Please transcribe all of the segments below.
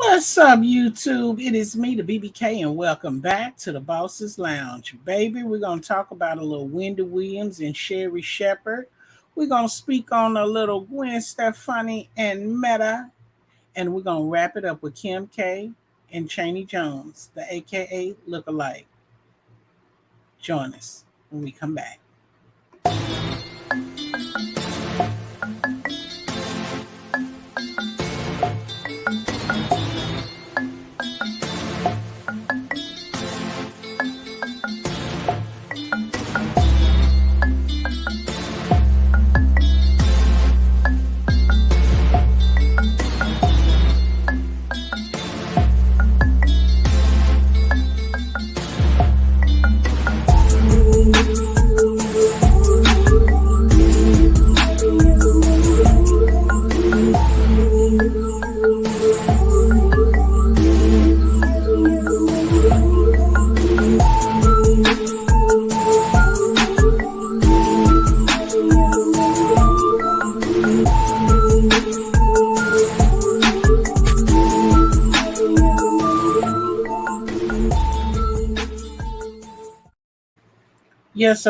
What's up, YouTube? It is me, the BBK, and welcome back to the Boss's Lounge. Baby, we're going to talk about a little Wendy Williams and Sherry Shepherd. We're going to speak on a little Gwen, Stefani, and Meta. And we're going to wrap it up with Kim K and Cheney Jones, the AKA lookalike. Join us when we come back.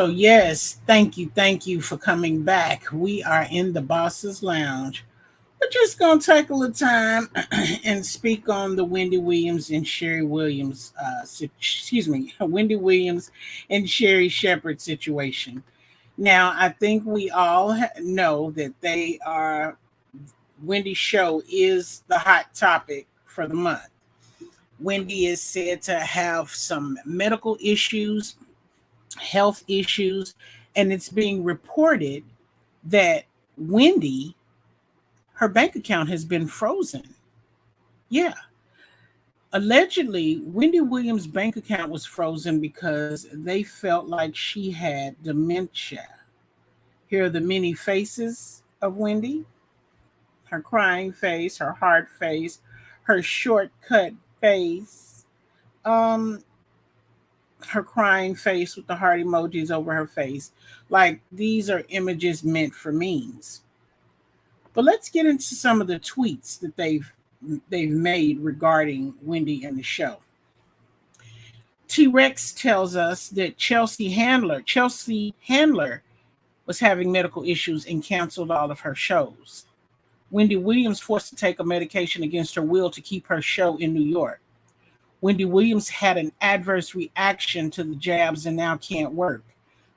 Yes, thank you for coming back. We are in the Boss's Lounge. We're just gonna take a little time and speak on the Wendy Williams and Sherry Williams, Wendy Williams and Sherry Shepherd situation. Now, I think we all know that Wendy's show is the hot topic for the month. Wendy is said to have some medical issues, health issues, and it's being reported that Wendy, her bank account has been frozen. Yeah. Allegedly, Wendy Williams' bank account was frozen because they felt like she had dementia. Here are the many faces of Wendy: her crying face, her hard face, her shortcut face, her crying face with the heart emojis over her face. Like, these are images meant for memes. But let's get into some of the tweets that they've made regarding Wendy and the show. T-Rex tells us that Chelsea Handler was having medical issues and canceled all of her shows. Wendy Williams forced to take a medication against her will to keep her show in New York. Wendy Williams had an adverse reaction to the jabs and now can't work.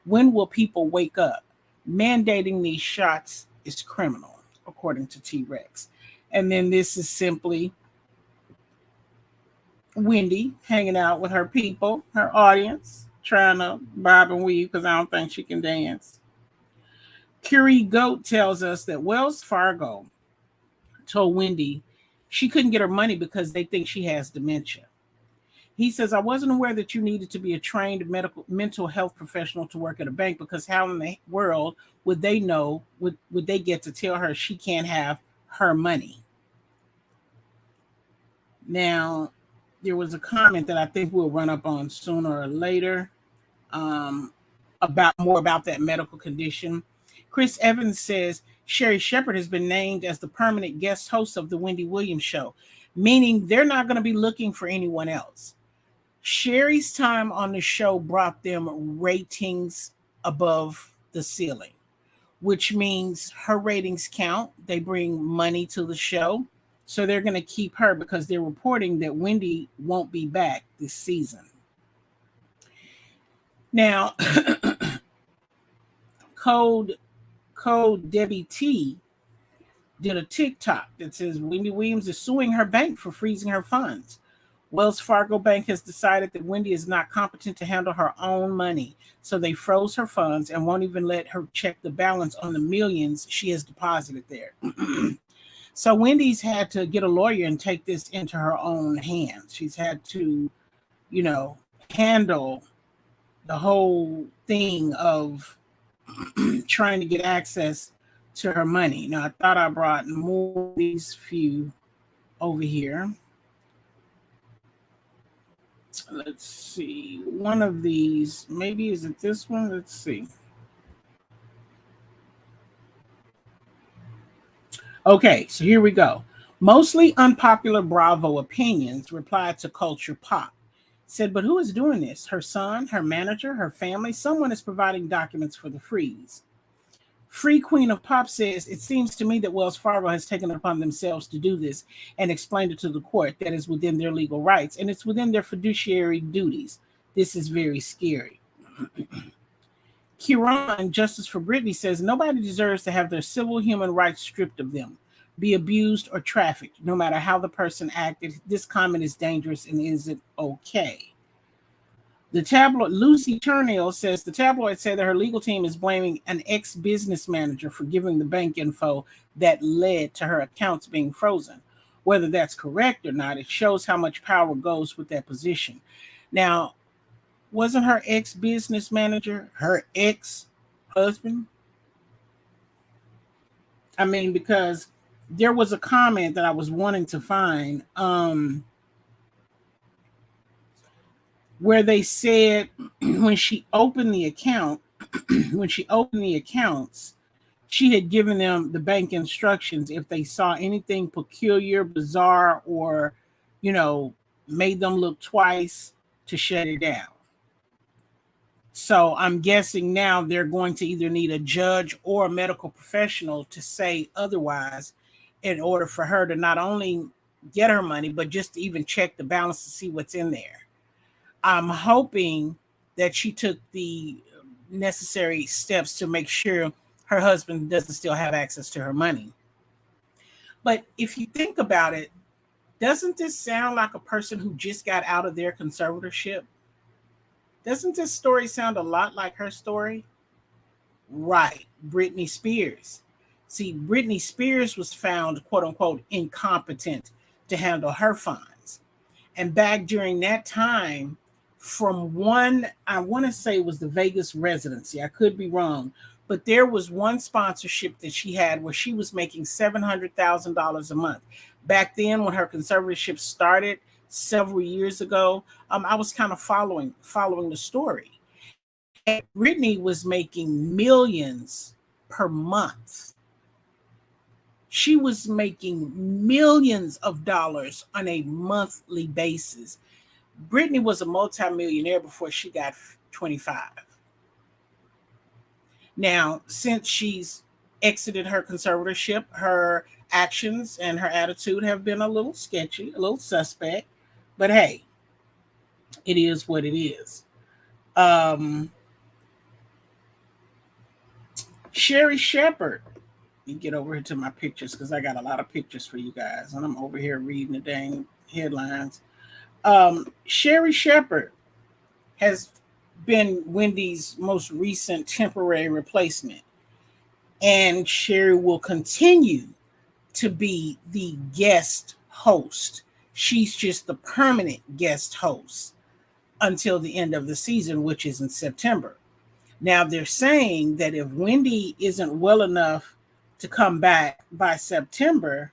When will people wake up? Mandating these shots is criminal, according to T-Rex. And then this is simply Wendy hanging out with her people, her audience, trying to bob and weave because I don't think she can dance. Curie Goat tells us that Wells Fargo told Wendy she couldn't get her money because they think she has dementia. He says, I wasn't aware that you needed to be a trained mental health professional to work at a bank, because how in the world would they know, would they get to tell her she can't have her money? Now, there was a comment that I think we'll run up on sooner or later about that medical condition. Chris Evans says, Sherry Shepherd has been named as the permanent guest host of the Wendy Williams show, meaning they're not going to be looking for anyone else. Sherry's time on the show brought them ratings above the ceiling, which means her ratings count. They bring money to the show. So they're going to keep her because they're reporting that Wendy won't be back this season. Now, Code Debbie T did a TikTok that says Wendy Williams is suing her bank for freezing her funds. Wells Fargo Bank has decided that Wendy is not competent to handle her own money, so they froze her funds and won't even let her check the balance on the millions she has deposited there. So Wendy's had to get a lawyer and take this into her own hands. She's had to, handle the whole thing of trying to get access to her money. Now, I thought I brought more of these few over here. Let's see. One of these, maybe, is it this one? Let's see. Okay, so here we go. Mostly unpopular Bravo opinions replied to Culture Pop. Said, but who is doing this? Her son, her manager, her family? Someone is providing documents for the freeze. Free Queen of Pop says, it seems to me that Wells Fargo has taken it upon themselves to do this and explained it to the court that is within their legal rights and it's within their fiduciary duties. This is very scary. Kieran, Justice for Brittany, says nobody deserves to have their civil human rights stripped of them, be abused or trafficked, no matter how the person acted. This comment is dangerous and isn't okay. The tabloid, Lucy Turnell, says the tabloid said that her legal team is blaming an ex-business manager for giving the bank info that led to her accounts being frozen. Whether that's correct or not, it shows how much power goes with that position. Now, wasn't her ex-business manager her ex-husband? I mean, because there was a comment that I was wanting to find where they said when she opened the account, when she opened the accounts, she had given them the bank instructions if they saw anything peculiar, bizarre, or, made them look twice to shut it down. So I'm guessing now they're going to either need a judge or a medical professional to say otherwise in order for her to not only get her money, but just to even check the balance to see what's in there. I'm hoping that she took the necessary steps to make sure her husband doesn't still have access to her money. But if you think about it, doesn't this sound like a person who just got out of their conservatorship? Doesn't this story sound a lot like her story? Right, Britney Spears. See, Britney Spears was found, quote unquote, incompetent to handle her funds. And back during that time, from one, I want to say it was the Vegas residency, I could be wrong, but there was one sponsorship that she had where she was making $700,000 a month. Back then, when her conservatorship started several years ago, I was kind of following the story. And Britney was making millions per month. She was making millions of dollars on a monthly basis. Britney was a multimillionaire before she got 25. Now, since she's exited her conservatorship, her actions and her attitude have been a little sketchy, a little suspect. But hey, it is what it is. Sherry Shepherd. Let me get over here to my pictures because I got a lot of pictures for you guys. And I'm over here reading the dang headlines. Sherry Shepherd has been Wendy's most recent temporary replacement. And Sherry will continue to be the guest host. She's just the permanent guest host until the end of the season, which is in September. Now, they're saying that if Wendy isn't well enough to come back by September,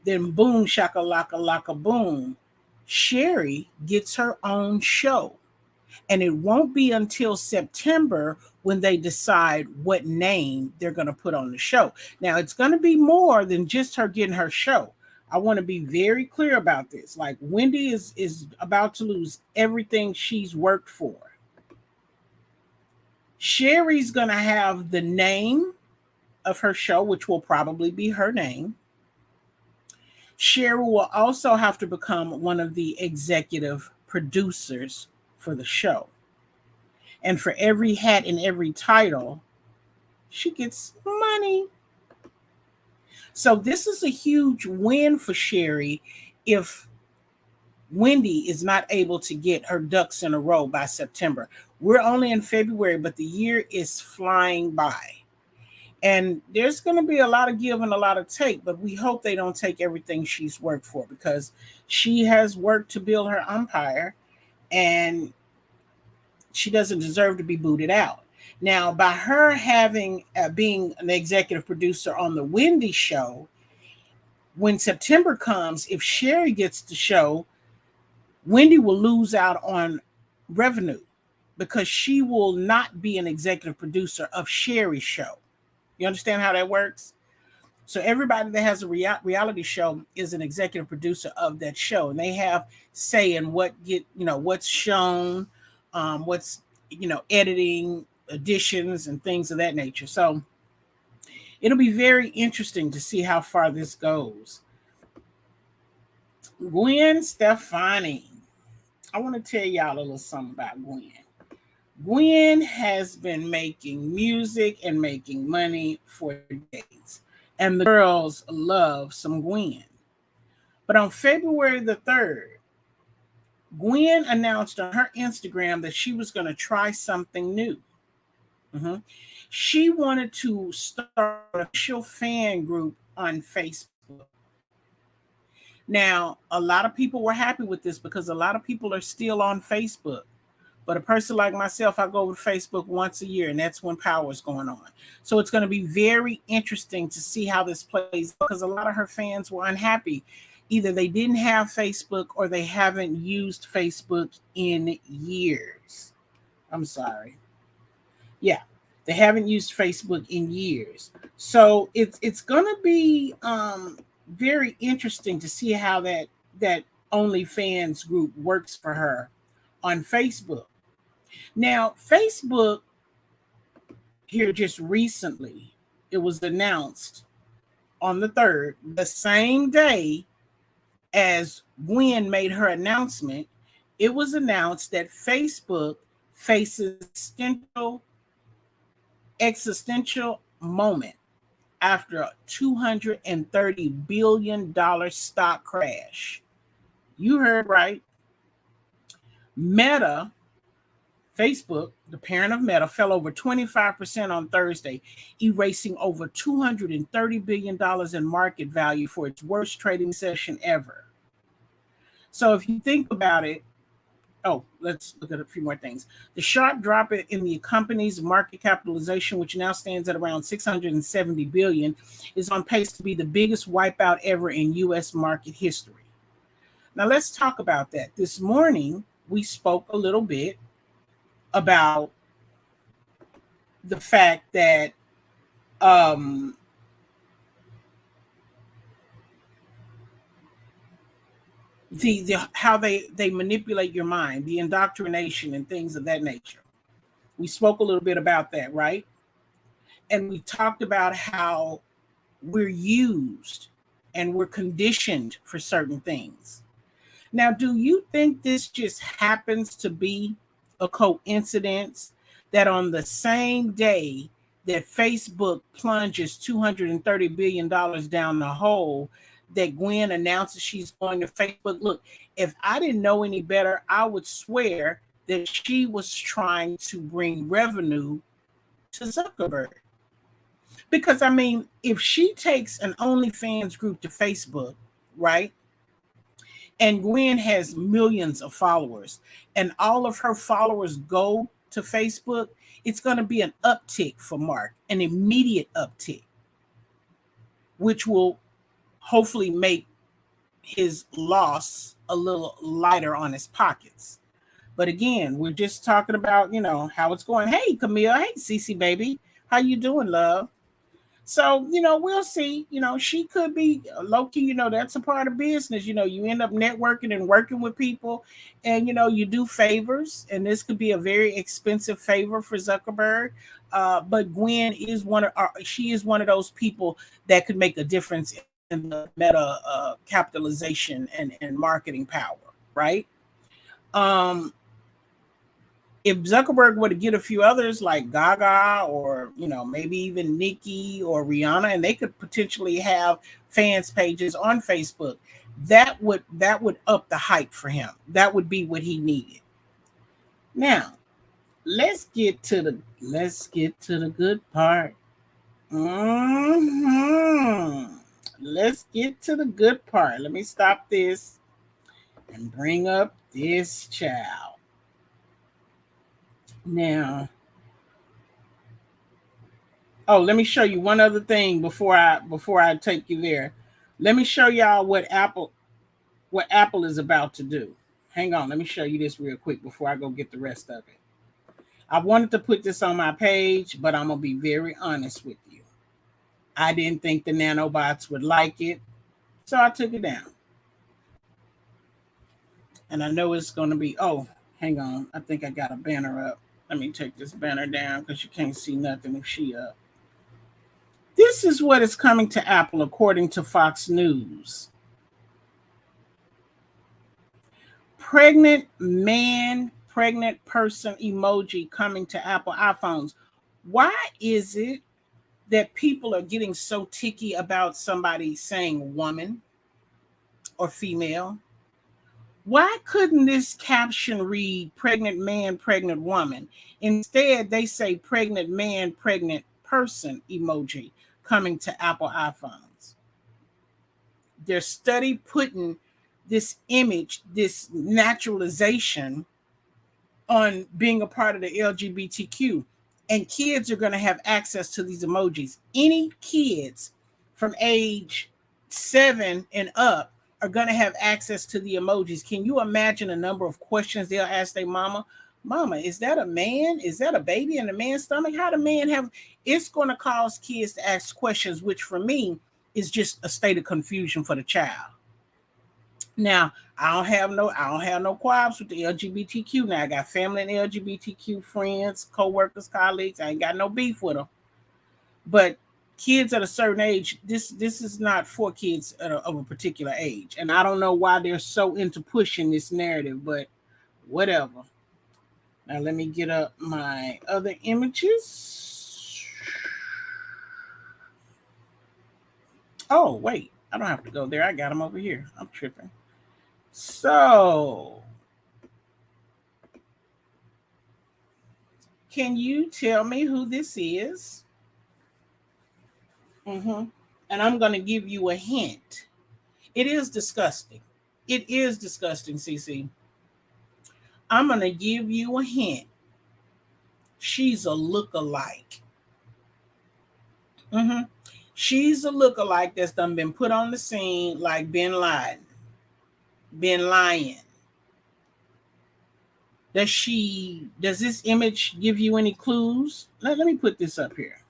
then boom, shakalaka laka boom, Sherry gets her own show. And it won't be until September when they decide what name they're going to put on the show. Now, it's going to be more than just her getting her show. I want to be very clear about this. Like, Wendy is about to lose everything she's worked for. Sherry's going to have the name of her show, which will probably be her name. Sherry will also have to become one of the executive producers for the show. And for every hat and every title, she gets money. So this is a huge win for Sherry if Wendy is not able to get her ducks in a row by September. We're only in February, but the year is flying by. And there's going to be a lot of give and a lot of take, but we hope they don't take everything she's worked for, because she has worked to build her empire and she doesn't deserve to be booted out. Now, by her having being an executive producer on the Wendy show, when September comes, if Sherry gets the show, Wendy will lose out on revenue because she will not be an executive producer of Sherry's show. You understand how that works? So everybody that has a reality show is an executive producer of that show, and they have say in what's shown, what's editing, additions, and things of that nature. So it'll be very interesting to see how far this goes. Gwen Stefani. I want to tell y'all a little something about Gwen. Gwen has been making music and making money for decades, and the girls love some Gwen. But on February the 3rd, Gwen announced on her Instagram that she was going to try something new. Mhm. She wanted to start an official fan group on Facebook. Now, a lot of people were happy with this because a lot of people are still on Facebook. But a person like myself, I go to Facebook once a year, and that's when power is going on. So it's going to be very interesting to see how this plays because a lot of her fans were unhappy. Either they didn't have Facebook or they haven't used Facebook in years. I'm sorry. Yeah, they haven't used Facebook in years. So it's going to be very interesting to see how that OnlyFans group works for her on Facebook. Now, Facebook here just recently, it was announced on the 3rd, the same day as Gwen made her announcement, it was announced that Facebook faces existential moment after a $230 billion stock crash. You heard right. Meta, Facebook, the parent of Meta, fell over 25% on Thursday, erasing over $230 billion in market value for its worst trading session ever. So if you think about it, let's look at a few more things. The sharp drop in the company's market capitalization, which now stands at around $670 billion, is on pace to be the biggest wipeout ever in U.S. market history. Now let's talk about that. This morning, we spoke a little bit about the fact that the how they manipulate your mind, the indoctrination and things of that nature. We spoke a little bit about that, right? And we talked about how we're used and we're conditioned for certain things. Now, do you think this just happens to be a coincidence that on the same day that Facebook plunges $230 billion down the hole, that Gwen announces she's going to Facebook? Look, if I didn't know any better, I would swear that she was trying to bring revenue to Zuckerberg. Because, I mean, if she takes an OnlyFans group to Facebook, right? And Gwen has millions of followers, and all of her followers go to Facebook, it's going to be an uptick for Mark, an immediate uptick, which will hopefully make his loss a little lighter on his pockets. But again, we're just talking about, how it's going. Hey, Camille. Hey, Cece, baby. How you doing, love? So, we'll see. She could be low-key, that's a part of business. You end up networking and working with people, and, you do favors, and this could be a very expensive favor for Zuckerberg. But Gwen is she is one of those people that could make a difference in the Meta capitalization and marketing power, right? If Zuckerberg were to get a few others like Gaga or, maybe even Nicki or Rihanna, and they could potentially have fans pages on Facebook, that would up the hype for him. That would be what he needed. Now, let's get to the good part. Let's get to the good part. Let me stop this and bring up this child. Now, let me show you one other thing before I take you there. Let me show y'all what Apple is about to do. Hang on, let me show you this real quick before I go get the rest of it. I wanted to put this on my page, but I'm gonna be very honest with you. I didn't think the nanobots would like it, so I took it down. And I know it's going to be, oh, hang on. I think I got a banner up. Let me take this banner down because you can't see nothing if she up. This is what is coming to Apple according to Fox News. Pregnant man, pregnant person emoji coming to Apple iPhones. Why is it that people are getting so ticky about somebody saying woman or female? Why couldn't this caption read pregnant man, pregnant woman? Instead, they say pregnant man, pregnant person emoji coming to Apple iPhones. They're study putting this image, this naturalization on being a part of the LGBTQ. And kids are going to have access to these emojis. Any kids from age 7 and up are going to have access to the emojis. Can you imagine a number of questions they'll ask their mama? Mama, is that a man? Is that a baby in a man's stomach? How do men have? It's going to cause kids to ask questions, which for me is just a state of confusion for the child. Now, I don't have no qualms with the LGBTQ. Now I got family and LGBTQ friends, co-workers, colleagues. I ain't got no beef with them. But kids at a certain age, this is not for kids of a particular age. And I don't know why they're so into pushing this narrative, but whatever. Now let me get up my other images. Oh, wait. I don't have to go there. I got them over here. I'm tripping. So, can you tell me who this is? And I'm going to give you a hint. It is disgusting. It is disgusting, CC. I'm going to give you a hint. She's a lookalike. She's a lookalike that's done been put on the scene like Bin Laden. Been lying. Does this image give you any clues? Let me put this up here.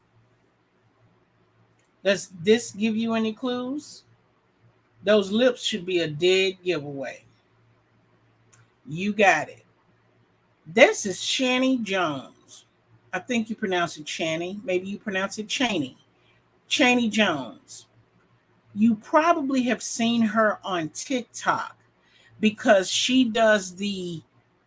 Does this give you any clues? Those lips should be a dead giveaway. You got it. This is Channy Jones. I think you pronounce it Channy. Maybe you pronounce it Chaney. Channy Jones. You probably have seen her on TikTok because she does the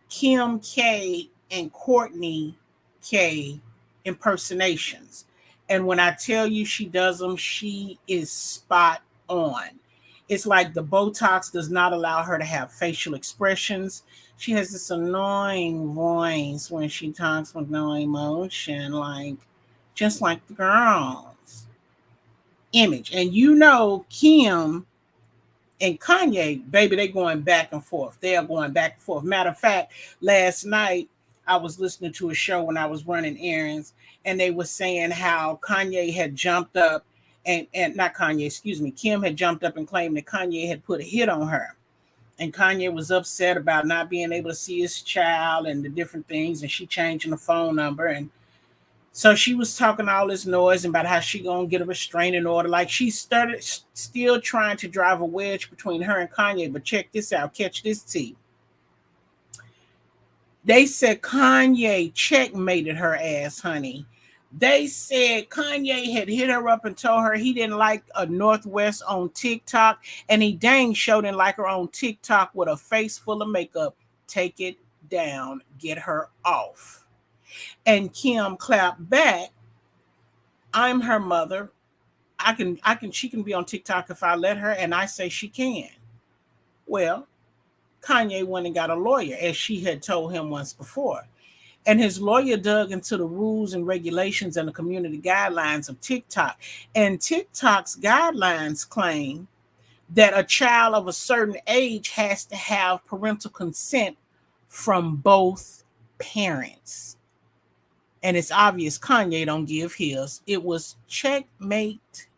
Kim K and Courtney K impersonations. And when I tell you she does them, she is spot on. It's like the Botox does not allow her to have facial expressions. She has this annoying voice when she talks with no emotion, just like the girls. Image. And you know Kim and Kanye, baby, they going back and forth. They are going back and forth. Matter of fact, last night I was listening to a show when I was running errands, and they were saying how Kanye had jumped up and not Kanye, excuse me, Kim had jumped up and claimed that Kanye had put a hit on her. And Kanye was upset about not being able to see his child and the different things, and she changing the phone number. And so she was talking all this noise about how she gonna get a restraining order. Like she started still trying to drive a wedge between her and Kanye. But check this out. Catch this tea. They said Kanye checkmated her ass, honey. They said Kanye had hit her up and told her he didn't like a Northwest on TikTok. And he dang sure didn't like her on TikTok with a face full of makeup. Take it down. Get her off. And Kim clapped back. I'm her mother. She can be on TikTok if I let her, and I say she can. Well, Kanye went and got a lawyer, as she had told him once before. And his lawyer dug into the rules and regulations and the community guidelines of TikTok. And TikTok's guidelines claim that a child of a certain age has to have parental consent from both parents. And it's obvious Kanye don't give his. It was checkmate.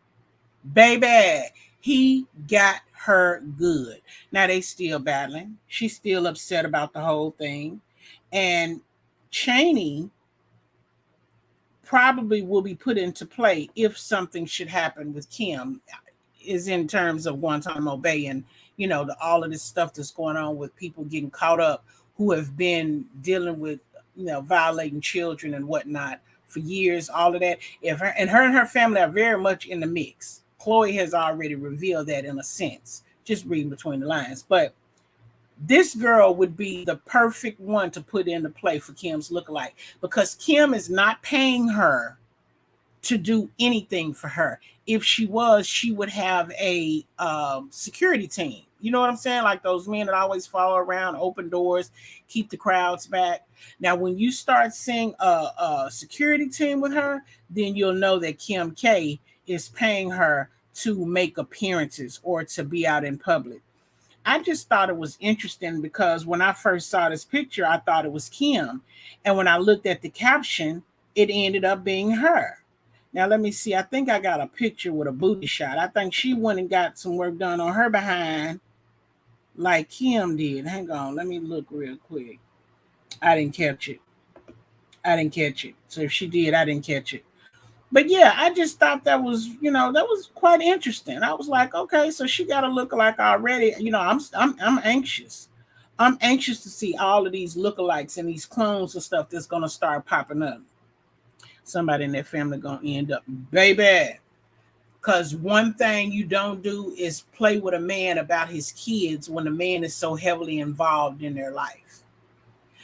Baby, he got her good. Now they still battling. She's still upset about the whole thing. And Chaney probably will be put into play if something should happen with Kim, is in terms of Guantanamo Bay and, all of this stuff that's going on with people getting caught up who have been dealing with, violating children and whatnot for years, all of that. If her and her family are very much in the mix. Chloe has already revealed that in a sense, just reading between the lines. But this girl would be the perfect one to put into play for Kim's lookalike, because Kim is not paying her to do anything for her. If she was, she would have a security team. You know what I'm saying? Like those men that always follow around, open doors, keep the crowds back. Now, when you start seeing a security team with her, then you'll know that Kim K is paying her to make appearances or to be out in public. I just thought it was interesting because when I first saw this picture, I thought it was Kim. And when I looked at the caption, it ended up being her. Now, let me see. I think I got a picture with a booty shot. I think she went and got some work done on her behind like Kim did. Hang on. Let me look real quick. I didn't catch it. So if she did, I didn't catch it. But yeah, I just thought that was, that was quite interesting. I was like, okay, so she got a lookalike already. I'm anxious. I'm anxious to see all of these lookalikes and these clones and stuff that's gonna start popping up. Somebody in their family gonna end up, baby. Because one thing you don't do is play with a man about his kids when the man is so heavily involved in their life.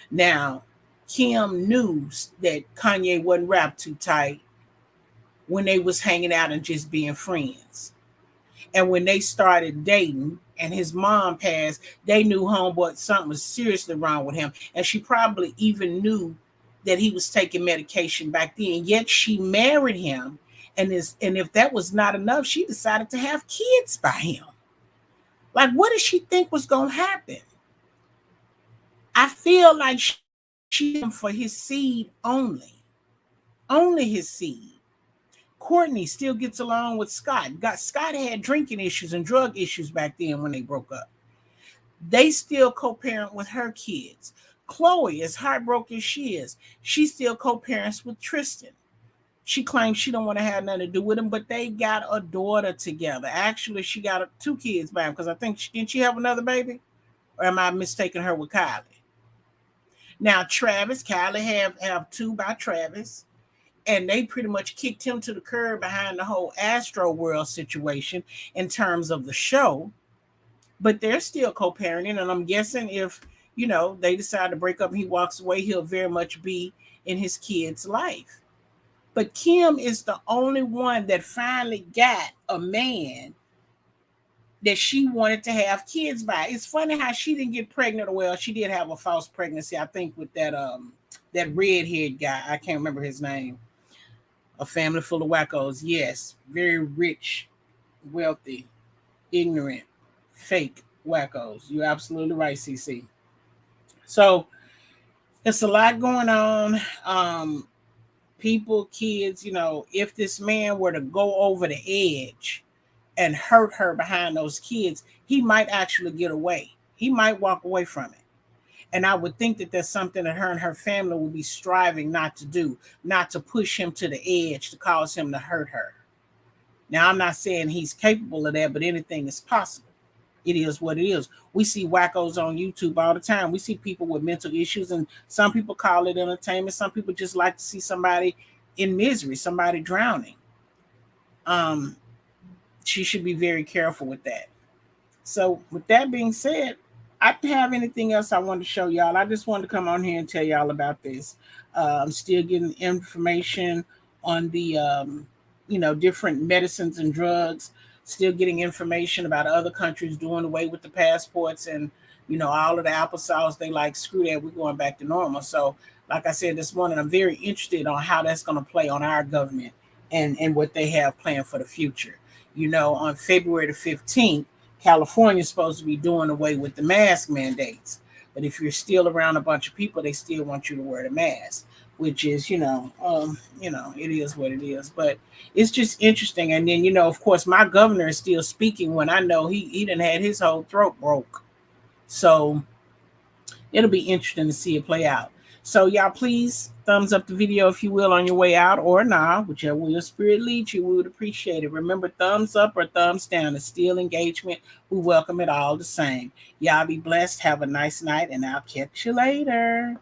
Now, Kim knew that Kanye wasn't wrapped too tight when they was hanging out and just being friends. And when they started dating and his mom passed, they knew homeboy something was seriously wrong with him. And she probably even knew that he was taking medication back then. Yet she married him. And if that was not enough, she decided to have kids by him. Like, what did she think was going to happen? I feel like she for his seed only. Only his seed. Courtney still gets along with Scott. Scott had drinking issues and drug issues back then when they broke up. They still co-parent with her kids. Chloe, as heartbroken as she is, she still co-parents with Tristan. She claims she don't want to have nothing to do with him, but they got a daughter together. Actually, she got 2 kids by him, because I think, didn't she have another baby? Or am I mistaking her with Kylie? Now, Travis, Kylie have 2 by Travis. And they pretty much kicked him to the curb behind the whole Astro World situation in terms of the show. But they're still co-parenting. And I'm guessing if, they decide to break up and he walks away, he'll very much be in his kid's life. But Kim is the only one that finally got a man that she wanted to have kids by. It's funny how she didn't get pregnant. Well, she did have a false pregnancy, I think, with that redhead guy. I can't remember his name. A family full of wackos. Yes, very rich, wealthy, ignorant, fake wackos. You're absolutely right, CC. So it's a lot going on. People, kids, if this man were to go over the edge and hurt her behind those kids, he might actually get away. He might walk away from it. And I would think that that's something that her and her family will be striving not to do, not to push him to the edge, to cause him to hurt her. Now, I'm not saying he's capable of that, but anything is possible. It is what it is. We see wackos on YouTube all the time. We see people with mental issues, and some people call it entertainment. Some people just like to see somebody in misery, somebody drowning. She should be very careful with that. So with that being said, I didn't have anything else I wanted to show y'all. I just wanted to come on here and tell y'all about this. I'm still getting information on the, different medicines and drugs. Still getting information about other countries doing away with the passports and, all of the applesauce. They like, screw that, we're going back to normal. So, like I said this morning, I'm very interested on how that's going to play on our government and what they have planned for the future. On February the 15th, California is supposed to be doing away with the mask mandates. But if you're still around a bunch of people, they still want you to wear the mask, which is, it is what it is. But it's just interesting. And then, of course, my governor is still speaking when I know he done had his whole throat broke. So it'll be interesting to see it play out. So y'all, please thumbs up the video if you will on your way out, or nah, whichever way your spirit leads you. We would appreciate it. Remember, thumbs up or thumbs down is still engagement. We welcome it all the same. Y'all be blessed. Have a nice night, and I'll catch you later.